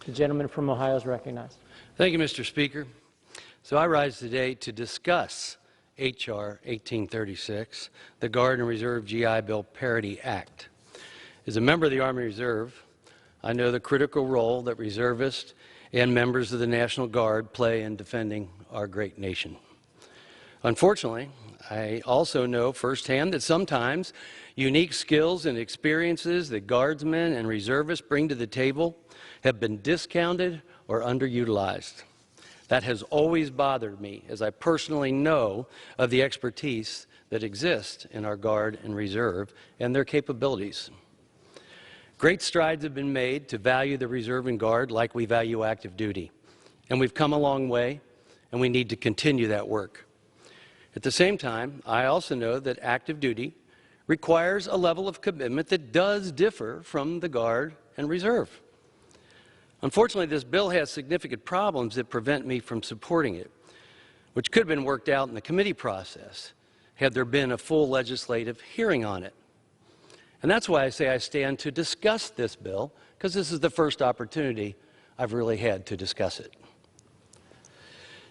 The gentleman from Ohio is recognized. Thank you, Mr. Speaker. So I rise today to discuss H.R. 1836, the Guard and Reserve GI Bill Parity Act. As a member of the Army Reserve, I know the critical role that reservists and members of the National Guard play in defending our great nation. Unfortunately, I also know firsthand that sometimes unique skills and experiences that Guardsmen and reservists bring to the table have been discounted or underutilized. That has always bothered me, as I personally know of the expertise that exists in our Guard and Reserve and their capabilities. Great strides have been made to value the Reserve and Guard like we value active duty, and we've come a long way, and we need to continue that work. At the same time, I also know that active duty requires a level of commitment that does differ from the Guard and Reserve. Unfortunately, this bill has significant problems that prevent me from supporting it, which could have been worked out in the committee process had there been a full legislative hearing on it. And that's why I say I stand to discuss this bill, because this is the first opportunity I've really had to discuss it.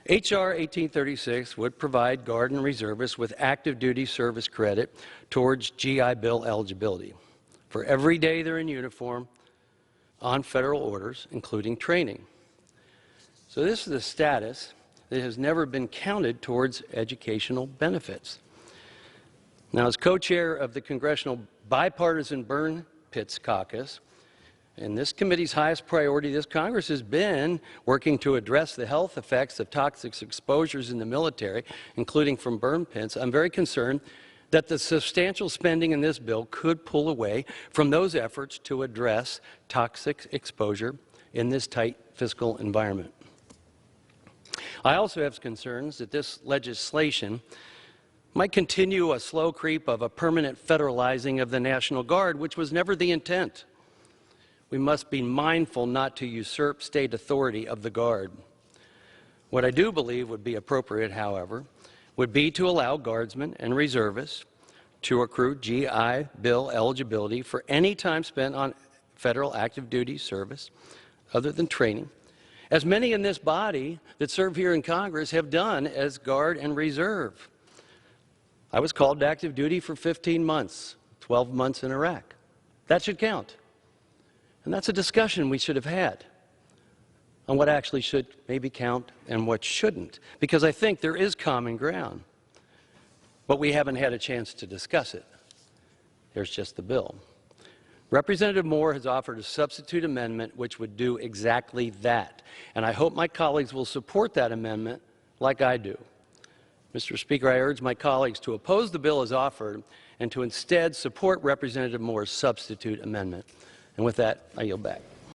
H.R. 1836 would provide Guard and Reservists with active duty service credit towards GI Bill eligibility for every day they're in uniform on federal orders, including training. So this is a status that has never been counted towards educational benefits. Now, as co-chair of the Congressional Bipartisan Burn Pits Caucus, and this committee's highest priority this Congress has been working to address the health effects of toxic exposures in the military, including from burn pits, I'm very concerned that the substantial spending in this bill could pull away from those efforts to address toxic exposure in this tight fiscal environment. I also have concerns that this legislation might continue a slow creep of a permanent federalizing of the National Guard, which was never the intent. We must be mindful not to usurp state authority of the Guard. What I do believe would be appropriate, however, would be to allow Guardsmen and Reservists to accrue GI Bill eligibility for any time spent on federal active duty service other than training, as many in this body that serve here in Congress have done as Guard and Reserve. I was called to active duty for 15 months, 12 months in Iraq. That should count. And that's a discussion we should have had on what actually should maybe count and what shouldn't, because I think there is common ground. But we haven't had a chance to discuss it. There's just the bill. Representative Moore has offered a substitute amendment which would do exactly that, and I hope my colleagues will support that amendment like I do. Mr. Speaker, I urge my colleagues to oppose the bill as offered and to instead support Representative Moore's substitute amendment. And with that, I yield back.